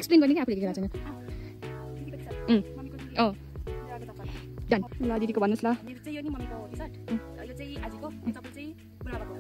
Explain गर्ने कि आफूले लेखेर छैन डन ल दिदीको भन्नुहोस् ल मेरो चाहिँ यो नि मम्मीको टी-सर्ट यो चाहिँ आजीको यो चप्पल चाहिँ बुढाबाको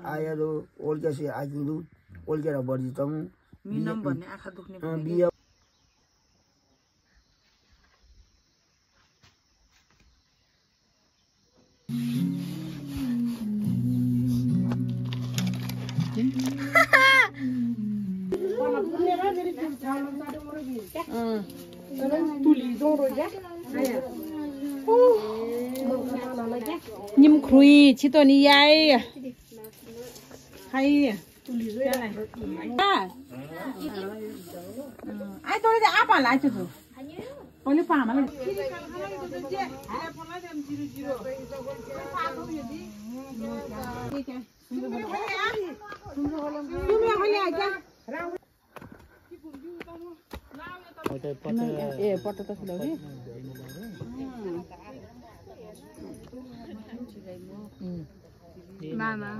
आयादो ओल्केसी आइदिनु ओल्केर बढितम मिनम भन्ने आँखा दुख्ने बिया Nhim khui chỉ tôi đi ai hay ai tôi đi áp lại chứ rồi có lúc phàm mà पटो त मामा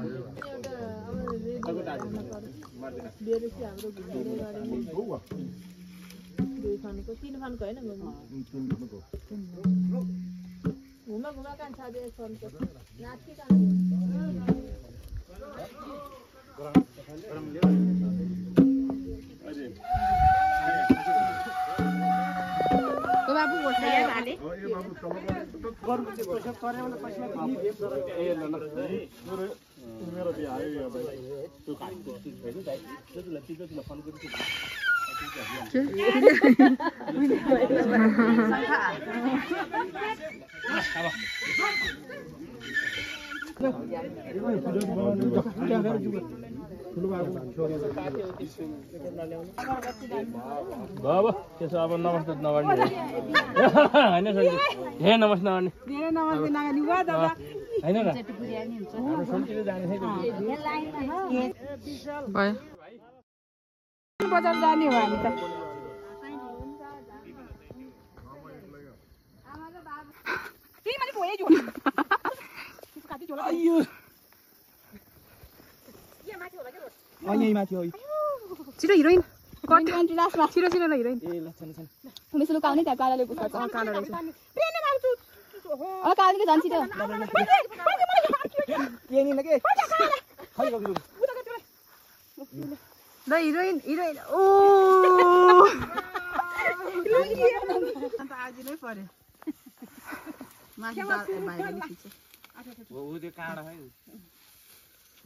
बाबा त्यसो अब नमस्ते नगर्ने होइन धेरै नमस्ते नगर्ने होइन र बजार जाने हो हामी त छिटो हिरोइन छिटो छिटो हिरोइन उमेश लुकाउने त्यहाँ कालाले पुग्छ कालो रहेछ अब कालीको झन् छिटो ल हिरोइन हिरोइन ओ अन्त आज नै पर्यो माथि भाइले खिच्छ ऊ त्यो काँडा है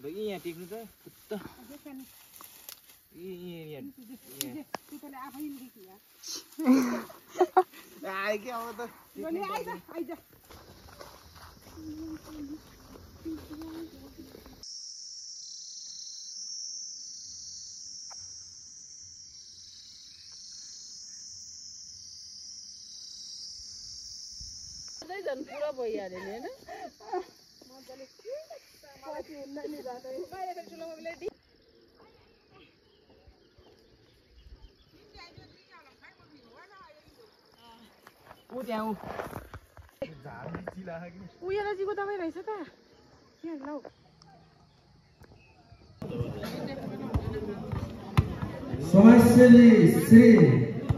ल यहाँ टिक्नु त कुत्ता आए के अब त झन् पुरा भइहाल्यो नि हैन उयोलाजीको दबाई रहेछ त यहाँ लौ समाजसेवी श्री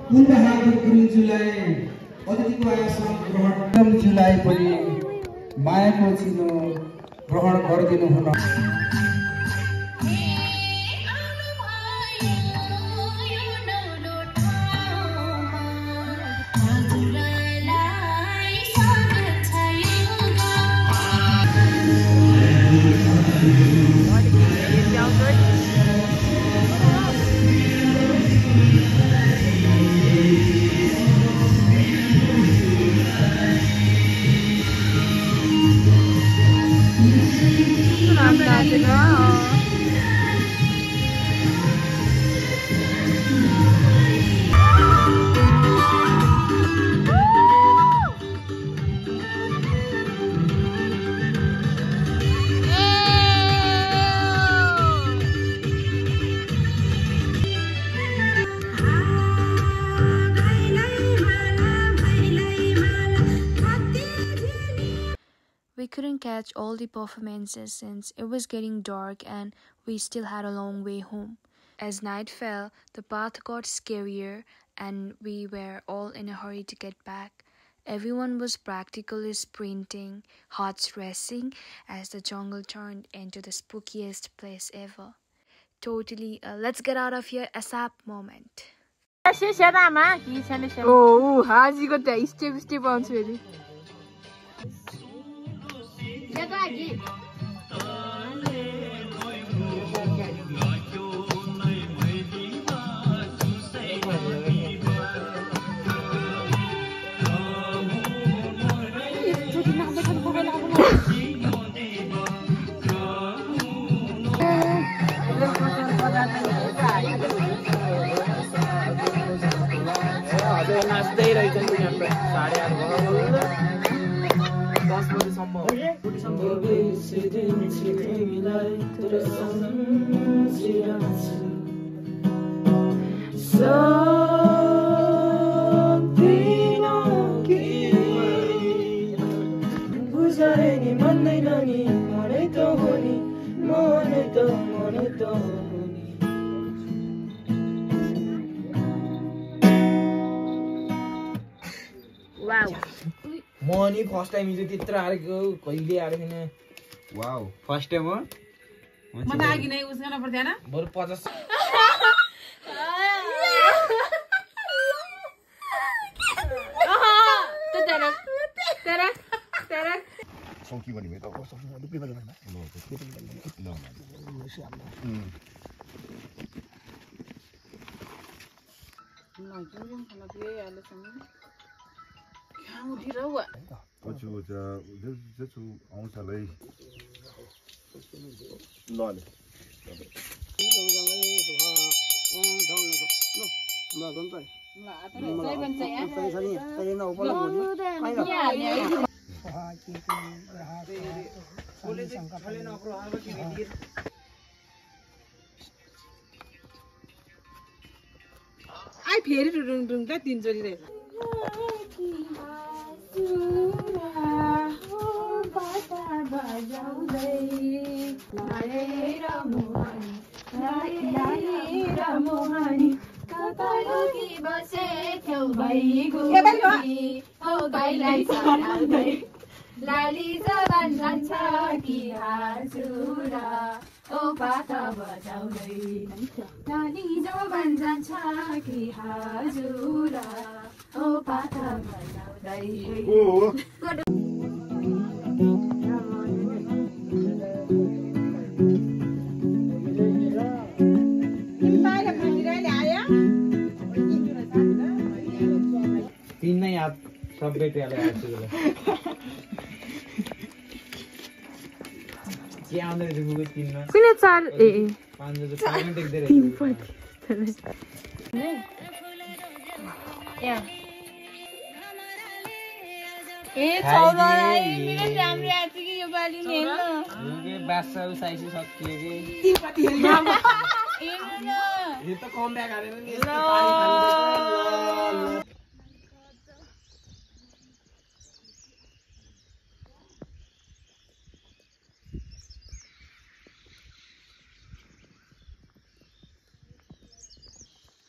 कुण्डबहादुर गुरुङज्यूलाई अतिथिको आसन ग्रहणज्यूलाई पनि मायाको चिनो ग्रहण गरिदिनु हुन We couldn't catch all the performances since it was getting dark and we still had a long way home. As night fell, the path got scarier and we were all in a hurry to get back. Everyone was practically sprinting, hearts racing as the jungle turned into the spookiest place ever. Totally a let's get out of here ASAP moment. ओ हाजीको त्यहाँ step step आउँछ फेरि नाच्दै रहेछन् हाम्रो 8:30 बजेसम्म बुझाए नि भन्दैन नि मरै त हो नि म नि फर्स्ट टाइम हिजो त्यत्रो हारेको कहिले हारेको छैन वाउ फर्स्ट टाइम हो म त अघि नै उस गर्न पर्दैन बरु 50 सौकी भने त आई फेरि रुङ त तीनचोटी रे लाली जबान जान्छ कि हजुर ओ पाता बजाउँदै लाली जबान जान्छ कि हजुर ओ पाता बजाउँदै तीन आप सब बेटे वाले के आउँदै रुगुको तीनमा कुन चार ए 5 जो 5 देख्दै ए चौरा मेरो राम्रो आछ कि यो बाली नि हेर्न रुगे बासा साइसी सकियो के हेर्न यो त कम ब्याक हालेन नि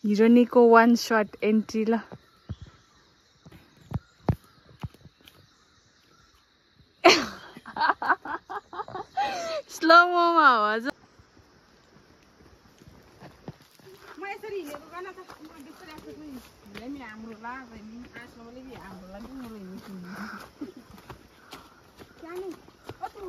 हिरोनीको वान शट एन्ट्री ल स्लो मोमा आवाज म यसरी हिँडेको गर्न त म बिस्तारै आफै पनि हिँड्दै नि हाम्रो लाग्छ नि आसमाले नि हाम्रो लागि मेरो हिँड्नु जाने अतु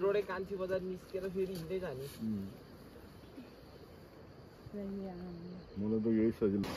रोडै कान्छी बजार निस्केर फेरि हिँड्दै जाने मलाई त यही सजिलो